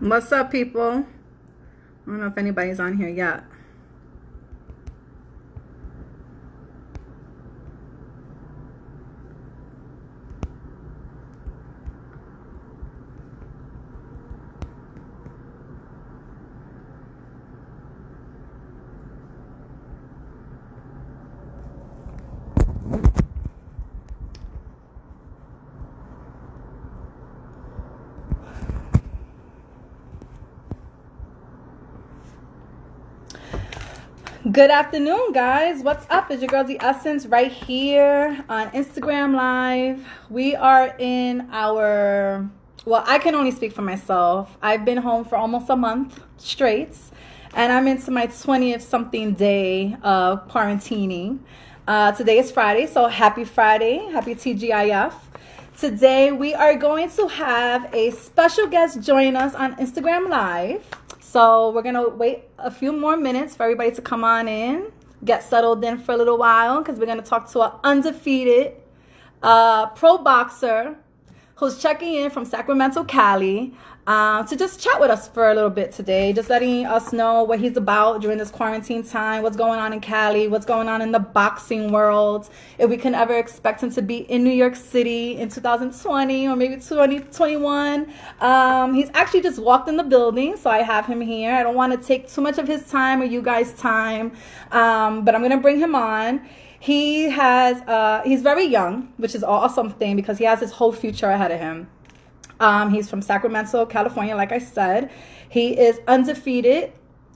What's up, people? I don't know if anybody's on here yet. Good afternoon, guys. What's up? It's your girl, The Essence, right here on Instagram Live. We are in our, well, I can only speak for myself. I've been home for almost a month straight, and I'm into my 20th something day of quarantining. Today is Friday, so happy Friday. Happy TGIF. Today, we are going to have a special guest join us on Instagram Live. So we're going to wait a few more minutes for everybody to come on in, get settled in for a little while, because we're going to talk to an undefeated pro boxer who's checking in from Sacramento, Cali, to just chat with us for a little bit today, just letting us know what he's about during this quarantine time, what's going on in Cali, what's going on in the boxing world, if we can ever expect him to be in New York City in 2020 or maybe 2021. He's actually just walked in the building, so I have him here. I don't want to take too much of his time or you guys' time, but I'm going to bring him on. He's very young, which is an awesome thing because he has his whole future ahead of him. He's from Sacramento, California, like I said. He is undefeated,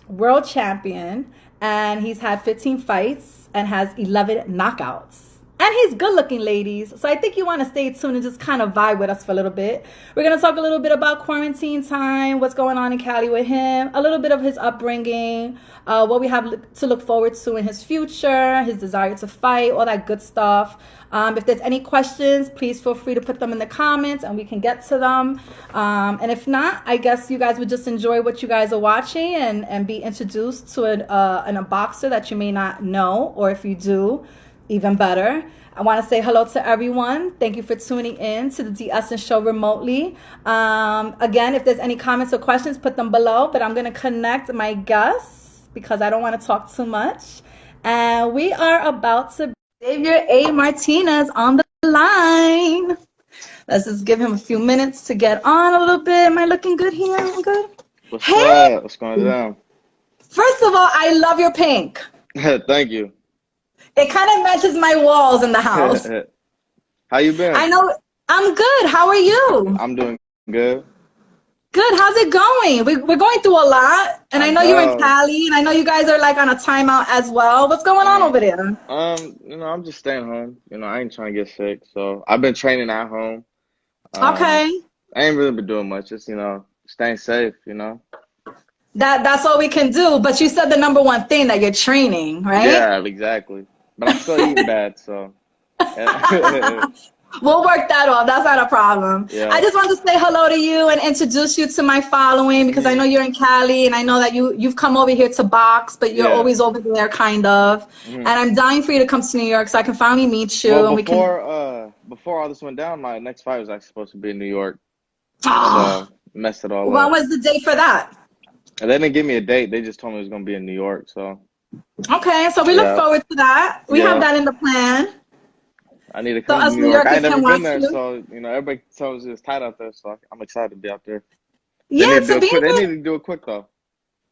world champion, and he's had 15 fights and has 11 knockouts. And he's good looking, ladies. So I think you want to stay tuned and just kind of vibe with us for a little bit. We're going to talk a little bit about quarantine time, what's going on in Cali with him, a little bit of his upbringing, what we have to look forward to in his future, his desire to fight, all that good stuff. If there's any questions, please feel free to put them in the comments and we can get to them. And if not, I guess you guys would just enjoy what you guys are watching and be introduced to a boxer that you may not know, or if you do, even better. I want to say hello to everyone. Thank you for tuning in to the Essence Show remotely. Again, if there's any comments or questions, put them below. But I'm going to connect my guests because I don't want to talk too much. And we are about to Xavier Martinez on the line. Let's just give him a few minutes to get on a little bit. Am I looking good here? I'm good. What's Hey! up? What's going on? First of all, I love your pink. Thank you. It kind of matches my walls in the house. How you been? I know. I'm good. How are you? I'm doing good. Good. How's it going? We're going through a lot, and I I know you're in know. Cali, and I know you guys are like on a timeout as well. What's going on over there? I'm just staying home. I ain't trying to get sick, so I've been training at home. Um, Okay. I ain't really been doing much, just staying safe. That's all we can do. But you said the number one thing that you're training, right? Yeah, exactly. But I'm still eating bad, so yeah. We'll work that off. That's not a problem. I Yeah. just wanted to say hello to you and introduce you to my following because I hmm know you're in Cali and I know that you've come over here to box, but you're Yeah. always over there kind of. hmm And I'm dying for you to come to New York so I can finally meet Well, you and we can. before all this went down, my next fight was actually supposed to be in New York, Oh, so messed it all when up. was the date for that? And they didn't give me a date. They just told me it was gonna be in New York. So Okay, so we look yeah, forward to that. We have yeah. that in the plan. I need to So come to us New New York. I ain't Yorkers never can been watch there, you. so everybody tells me it's tight out there. So I'm excited to be out there. They Yeah, need to do to it be quick. They in need to do it quick though.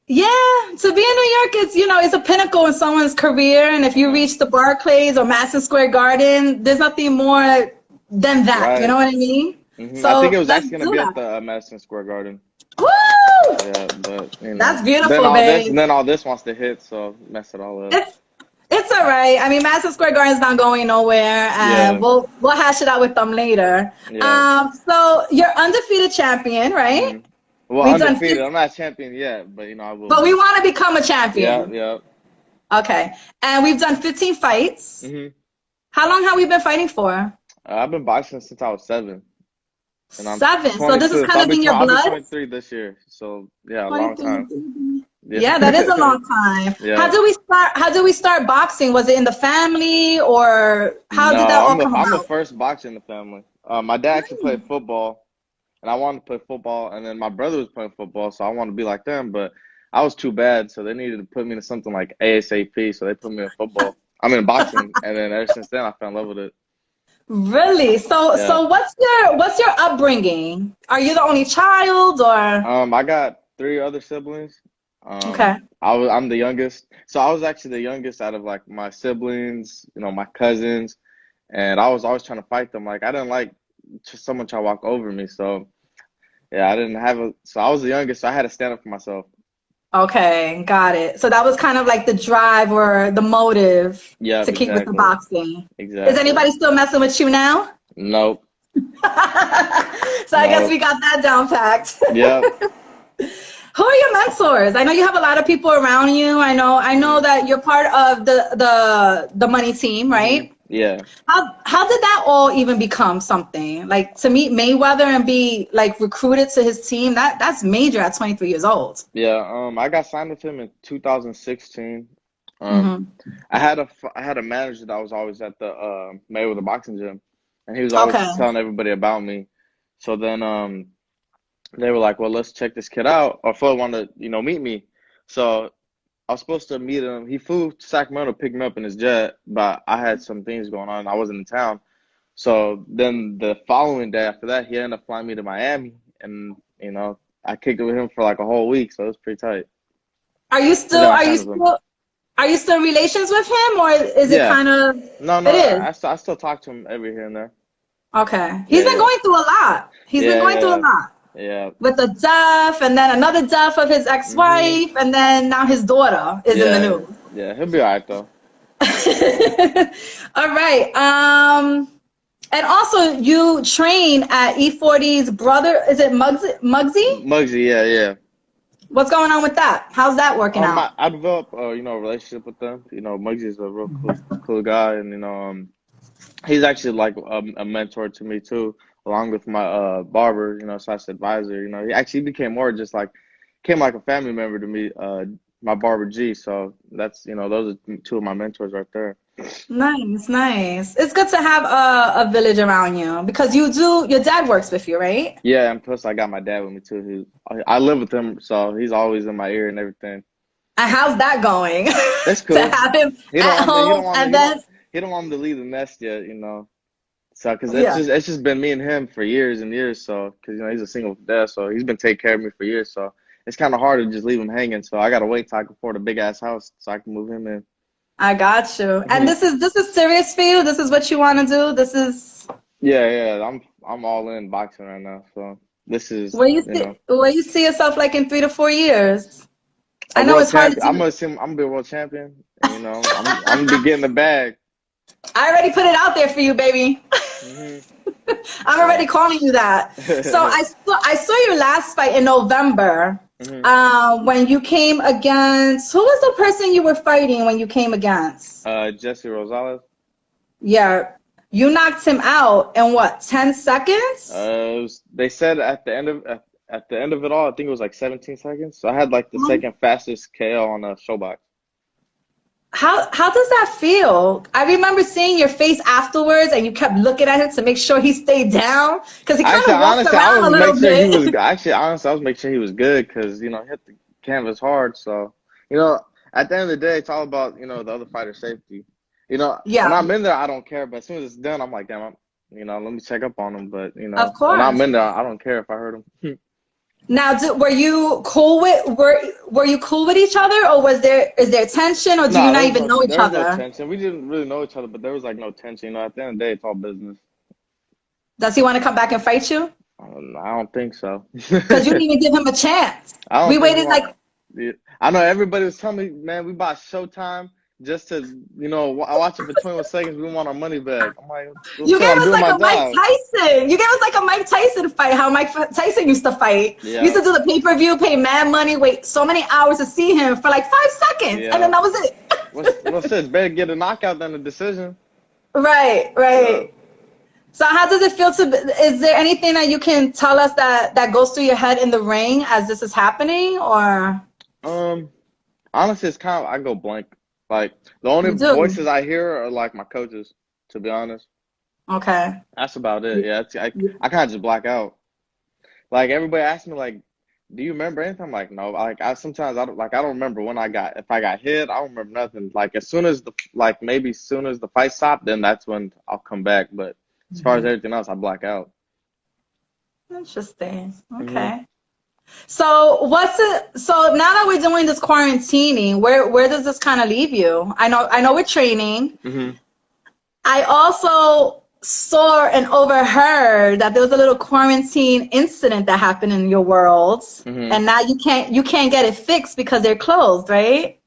Yeah, to be in New York is, it's a pinnacle in someone's career. And if you Uh, reach the Barclays or Madison Square Garden, there's nothing more than that. You right. know what I mean? I think it So was let's actually gonna do be at that. the Madison Square Garden. Woo! Yeah, but That's then beautiful, all this and babe. then all this wants to hit, so mess it all up. It's it's all right. I mean, Madison Square Garden's not going nowhere, and Yeah, we'll hash it out with them later. yeah. So you're undefeated champion, right? hmm Well, We've done undefeated. 50, I'm not champion yet, but I will but we be. want to become a Yeah, champion. yeah. Okay, and we've done 15 fights. hmm How long have we been fighting for? I've been boxing since I was 7. And I'm Seven. So this is 22, so kind of in your I'll be blood. 23 this year. So yeah, a long time. 23. Yeah, Yeah, that is a long time. yeah. How do we start boxing? Was it in the family or how did that No, all come I'm the about? first boxer in the family. My dad actually played football, and I wanted to play football, and then my brother was playing football, so I wanted to be like them, but I was too bad, so they needed to put me into something like ASAP, so they put me in football. I'm in boxing, and then ever since then I fell in love with it. Really? So Yeah. so what's your upbringing? Are you the only child or I got three other siblings. okay. I'm the youngest, so I was actually the youngest out of like my siblings, my cousins, and I was always trying to fight them. Like I didn't like someone try to walk over me, so yeah, I didn't have a. So I was the youngest, so I had to stand up for myself. Okay, got it. So that was kind of like the drive or the motive Yep, to keep with the exactly, boxing. Is exactly. anybody still messing with you now? Nope, So I guess we nope. got that down packed. Yep. Who are your mentors? I know you have a lot of people around you. I know Hmm. that you're part of the money team, right? Yeah. How did that all even become something? Like to meet Mayweather and be like recruited to his team, that's major at 23 years old. Yeah. I got signed with him in 2016. Um, Hmm. I had a manager that was always at the Mayweather boxing gym, and he was always Okay. telling everybody about me. So then they were like, "Well, let's check this kid out." Or Floyd wanted to, meet me. So I was supposed to meet him. He flew to Sacramento, picked me up in his jet, but I had some things going on. I wasn't in town. So then the following day after that, he ended up flying me to Miami, and I kicked it with him for like a whole week. So it was pretty tight. Are you And still then I are you signed with him. still are you still in relations with him or is it Yeah. kind of No, no, it is? I still talk to him every here and there. Okay. He's Yeah, been yeah, going through a lot. He's been yeah, going through a yeah, lot. yeah. With the death and then another death of his Mhm. ex-wife and then now his daughter is in the Yeah, news. yeah. He'll be all right though. All right. And also you train at E40's brother. Is it Muggsy? Muggsy? Muggsy, yeah, yeah. What's going on with that? How's that working out? I developed, a relationship with them. Muggsy's a real cool guy, and he's actually like a mentor to me too, along with my barber, slash advisor. He actually became more just like, came like a family member to me. My barber G. So that's those are two of my mentors right there. Nice, nice. It's good to have a village around you because your dad works with you, right? Yeah, and plus I got my dad with me too. I live with him, so he's always in my ear and everything. And how's that going? That's To cool. have him He don't at want me. He don't home want me. and then, He don't want me to leave the nest yet. So, because yeah. it's just been me and him for years and years. So, because he's a single dad, so he's been taking care of me for years. So, it's kind of hard to just leave him hanging. So, I gotta wait till I can afford a big ass house so I can move him in. I got you. And Mhm. this is serious for you. This is what you want to do. This is Yeah, yeah. I'm all in boxing right now. So, this is where you see yourself like in 3 to 4 years. a I know world it's hard to champion. do. I'm gonna be a world champion, and I'm gonna be getting the bag. I already put it out there for you, baby. Hmm. I'm Yeah. already calling you that. So I saw your last fight in November. Hmm. When you came against who was the person you were fighting when you came against? Jesse Rosales. Yeah, you knocked him out in what, 10 seconds? They said at the end of it all, I think it was like 17 seconds. So I had like the second fastest KO on a showbox. How does that feel? I remember seeing your face afterwards and you kept looking at him to make sure he stayed down because he kind Actually, of walked honestly, I around was a make little sure he was. bit. Actually, honestly, I was making sure he was good because he hit the canvas hard. So at the end of the day, it's all about the other fighter's safety. Yeah, When I'm in there, I don't care. But as soon as it's done, I'm like, damn, let me check up on him. But of when I'm course. in there, I don't care if I hurt him. Now, were you cool with were you cool with each other, or is there tension, or do you No, not even know each there was no other? tension. We didn't really know each other, but there was like no tension. At the end of the day, it's all business. Does he want to come back and fight you? I don't think so. Because you didn't even give him a chance. I We don't think he waited like want. Yeah. I know everybody was telling me, man, we bought Showtime just to, watch it for 21 seconds. We want our money back. I'm like, well, you shit, gave I'm us doing like my a Mike job. Tyson. You gave us like a Mike Tyson fight. How Mike Tyson used to fight. We used Yeah, to do the pay-per-view, pay mad money, wait so many hours to see him for like 5 seconds, and then yeah. that was it. What's this? Better get a knockout than a decision. Right, Yeah. right. So how does it feel to? Is there anything that you can tell us that goes through your head in the ring as this is happening, or Um. Honestly, it's kind of I go blank. Like the only you do? voices I hear are like my coaches. To be honest, Okay. that's about it. Yeah, I kind of just black out. like everybody asks me like, do you remember anything? I'm like, no. Like I sometimes I don't remember when if I got hit. I don't remember nothing. Like as soon as maybe as soon as the fight stopped, then that's when I'll come back. But as far as everything else, I black out. Interesting. Hmm. Okay. So so now that we're doing this quarantining, where does this kind of leave you? I know we're training. Hmm. I also saw and overheard that there was a little quarantine incident that happened in your world, Hmm. and now you can't get it fixed because they're closed, right?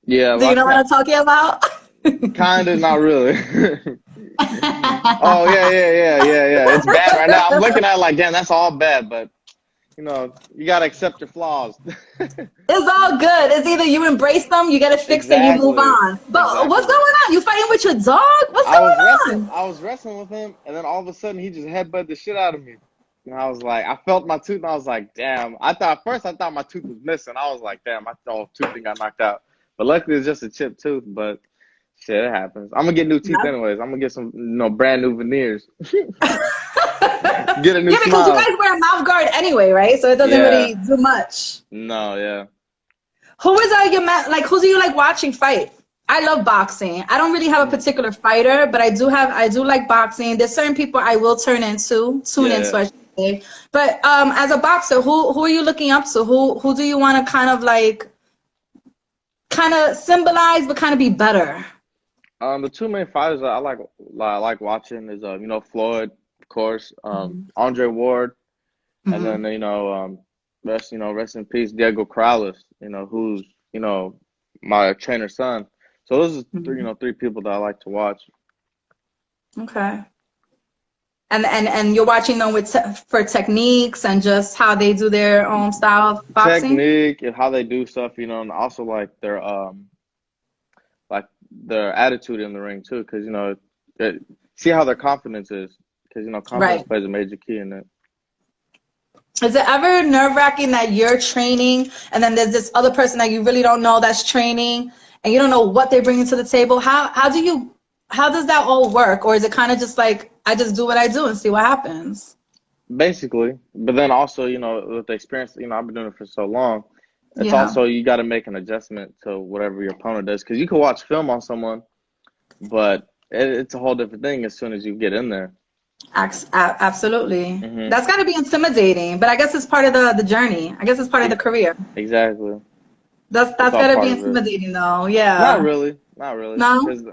Yeah, Do you know what I'm talking about? kind of, not really. Oh yeah. It's bad right now. I'm looking at it like, damn, that's all bad. But you gotta accept your flaws. It's all good. It's either you embrace them, you get it fixed, and you move Exactly. on. But what's Exactly. going on? You fighting with your dog? What's going on? I was wrestling with him, and then all of a sudden he just headbutted the shit out of me. And I was like, I felt my tooth, and I was like, damn. I thought my tooth was missing. I was like, damn, I thought tooth thing got knocked out. But luckily it's just a chipped tooth. But shit, it happens. I'm gonna get new teeth anyways. I'm gonna get some, brand new veneers. Get a new Yeah, because you guys smile. wear a mouth guard anyway, right? So it doesn't Yeah. really do much. No. Yeah. Who is like? Who do you like watching fight? I love boxing. I don't really have a Mm. particular fighter, but I do like boxing. There's certain people I will tune into, Yeah. I should say. But as a boxer, who are you looking up to? Who do you want to kind of symbolize, but kind of be better? The two main fighters that I like watching is Floyd, of course, Andre Ward, and Hmm. then rest in peace Diego Corrales, who's my trainer's son. So those are Hmm. three people that I like to watch. Okay. And you're watching them for techniques and just how they do their own style of boxing? Technique and how they do stuff, and also like their attitude in the ring too, because see how their confidence is, because confidence Right. plays a major key in it. Is it ever nerve-wracking that you're training and then there's this other person that you really don't know that's training and you don't know what they're bringing to the table? How does that all work? Or is it kind of just like I just do what I do and see what happens? Basically, but then also, with the experience, I've been doing it for so long. It's Yeah. also you got to make an adjustment to whatever your opponent does, because you can watch film on someone, but it's a whole different thing as soon as you get in there. Absolutely. Hmm. That's got to be intimidating, but I guess it's part of the journey. I guess it's part of the career. Exactly. That's It's all got to be part of it. intimidating though. Not Yeah. really, not really, No? because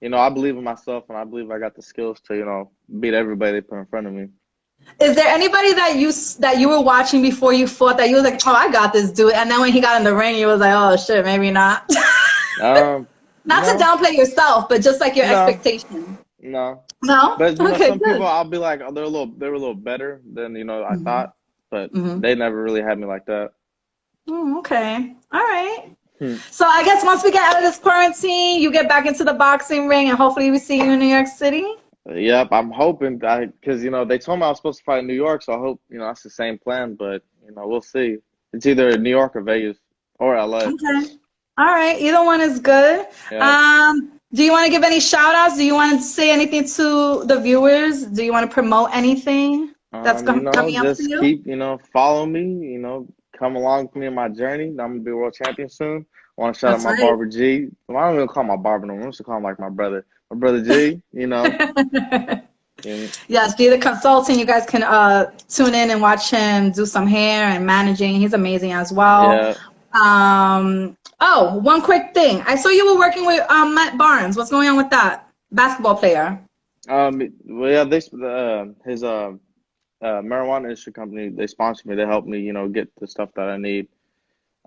I believe in myself, and I believe I got the skills to beat everybody they put in front of me. Is there anybody that you were watching before you fought that you was like, oh, I got this dude, and then when he got in the ring, you was like, oh shit, maybe not. Not to No, downplay yourself, but just like your no, expectation. no. No? But Okay, some people good. I'll be like, oh, they were a little better than I Hmm. thought, but Hmm. they never really had me like that. Okay. All right. Hmm. So I guess once we get out of this quarantine, you get back into the boxing ring, and hopefully we see you in New York City. Yep, I'm hoping because they told me I was supposed to fight in New York, so I hope that's the same plan. But we'll see. It's either New York or Vegas or LA. Okay. All right. Either one is good. Yeah. Do you want to give any shout outs? Do you want to say anything to the viewers? Do you want to promote anything that's coming up for Just you? keep follow me. Come along with me in my journey. I'm gonna be a world champion soon. I want to shout out That's my right. barber G. Well, I don't even call him my barber no more. I'm just call him like my brother. My brother G. And, Yes, be the consultant. You guys can tune in and watch him do some hair and managing. He's amazing as well. yeah. Oh, one quick thing. I saw you were working with Matt Barnes. What's going on with that? Basketball player. Well, yeah. His marijuana industry company, they sponsor me. They help me, get the stuff that I need.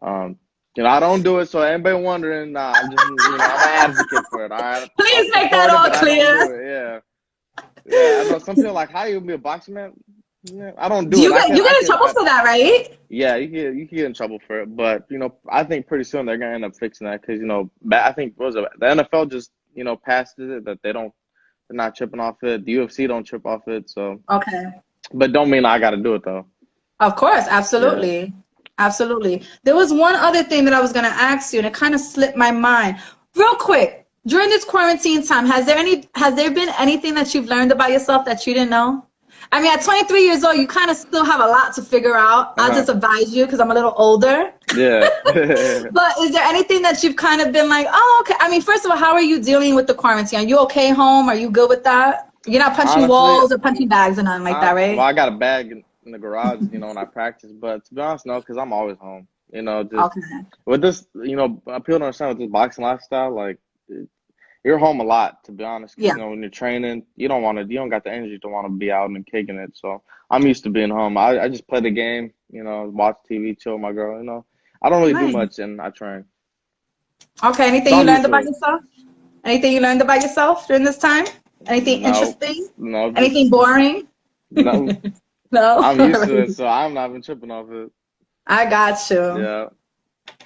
Um, I don't do it, so anybody wondering, nah, I'm just, I'm an advocate for it. All right, I'll Please make that support it, all but I don't do clear. it. Yeah, yeah. I know some people are like, how you gonna be a boxing man? Yeah, I don't do it. You get in trouble for that, right? Yeah, you can get in trouble for it, but I think pretty soon they're gonna end up fixing that because I think what was it, the NFL just passed it that they're not tripping off it. The UFC don't trip off it, so Okay. but don't mean I got to do it though. Of course, Yeah. absolutely. Absolutely. There was one other thing that I was going to ask you, and it kind of slipped my mind. Real quick, during this quarantine time, has there been anything that you've learned about yourself that you didn't know? I mean, at 23 years old, you kind of still have a lot to figure out. I'll just advise you because I'm a little older. Yeah. But is there anything that you've kind of been like, oh, okay. I mean, first of all, how are you dealing with the quarantine? Are you okay home? Are you good with that? You're not punching Honestly, walls or punching bags or nothing like that, well, right? I got a bag in the garage, you know, when I practice. But to be honest, no, because I'm always home. You know, just Okay. with this, you know, people don't understand with this boxing lifestyle, like you're home a lot, to be honest. Because Yeah. you know, when you're training, you don't got the energy to want to be out and kicking it. So I'm used to being home. I just play the game, you know, watch TV, chill with my girl. You know, I don't really do Nice. much, and I train. Okay. So Anything you I'm learned used to about it. yourself? Anything you learned about yourself during this time? Anything No, interesting? no, Anything just boring? no. No? I'm used to it, Alright. so I'm not even tripping off it. I got you. Yeah.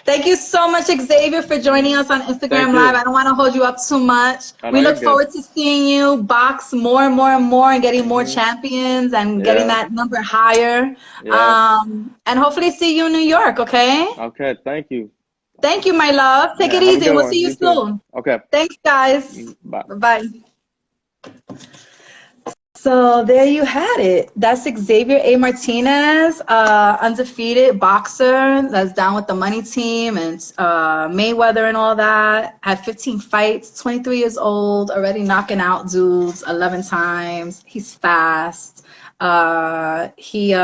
Thank you so much, Xavier, for joining us on Thank Instagram Live. you. I don't want to hold you up too much. I know We you're look good. forward to seeing you box more and more and more and getting more Hmm. champions and getting Yeah. that number higher. Yeah. And hopefully see you in New York, okay? Okay. Thank you. Thank you, my love. Take Yeah. it Have a easy. good We'll one. see you You too. soon. Okay. Thanks, guys. Bye. Bye-bye. So there you had it. That's Xavier A. Martinez, undefeated boxer that's down with the money team and Mayweather and all that. Had 15 fights, 23 years old, already knocking out dudes 11 times. He's fast. He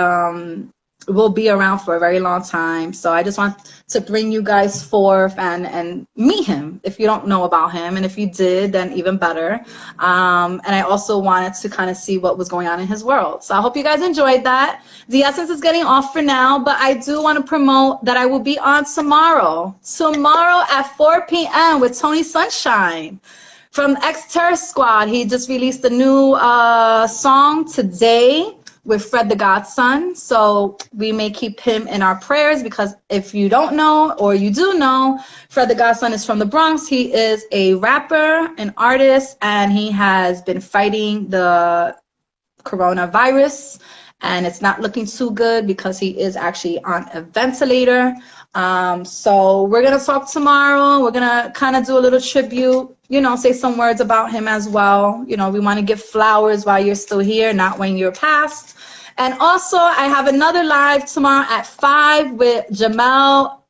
will be around for a very long time. So I just want to bring you guys forth and meet him if you don't know about him. And if you did, then even better. And I also wanted to kind of see what was going on in his world. So I hope you guys enjoyed that. The Essence is getting off for now, but I do want to promote that I will be on tomorrow at 4 p.m. with Tony Sunshine from X-Terror Squad. He just released a new song today with Fred the Godson. So we may keep him in our prayers because if you don't know or you do know, Fred the Godson is from the Bronx. He is a rapper, an artist, and he has been fighting the coronavirus. And it's not looking too good because he is actually on a ventilator. So we're going to talk tomorrow. We're going to kind of do a little tribute, you know, say some words about him as well. You know, we want to give flowers while you're still here, not when you're past. And also, I have another live tomorrow at 5 with Jamel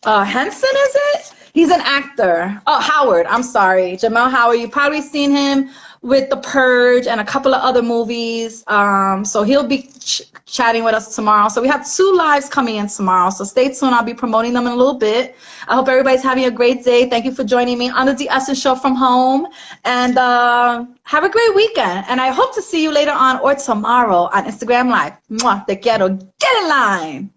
Henson, is it? He's an actor. Oh, Howard. I'm sorry. Jamel Howard. You've probably seen him with The Purge and a couple of other movies. So he'll be chatting with us tomorrow. So we have 2 lives coming in tomorrow. So stay tuned. I'll be promoting them in a little bit. I hope everybody's having a great day. Thank you for joining me on the Essence Show from home. And have a great weekend. And I hope to see you later on or tomorrow on Instagram Live. Mwah, te quiero. Get in line.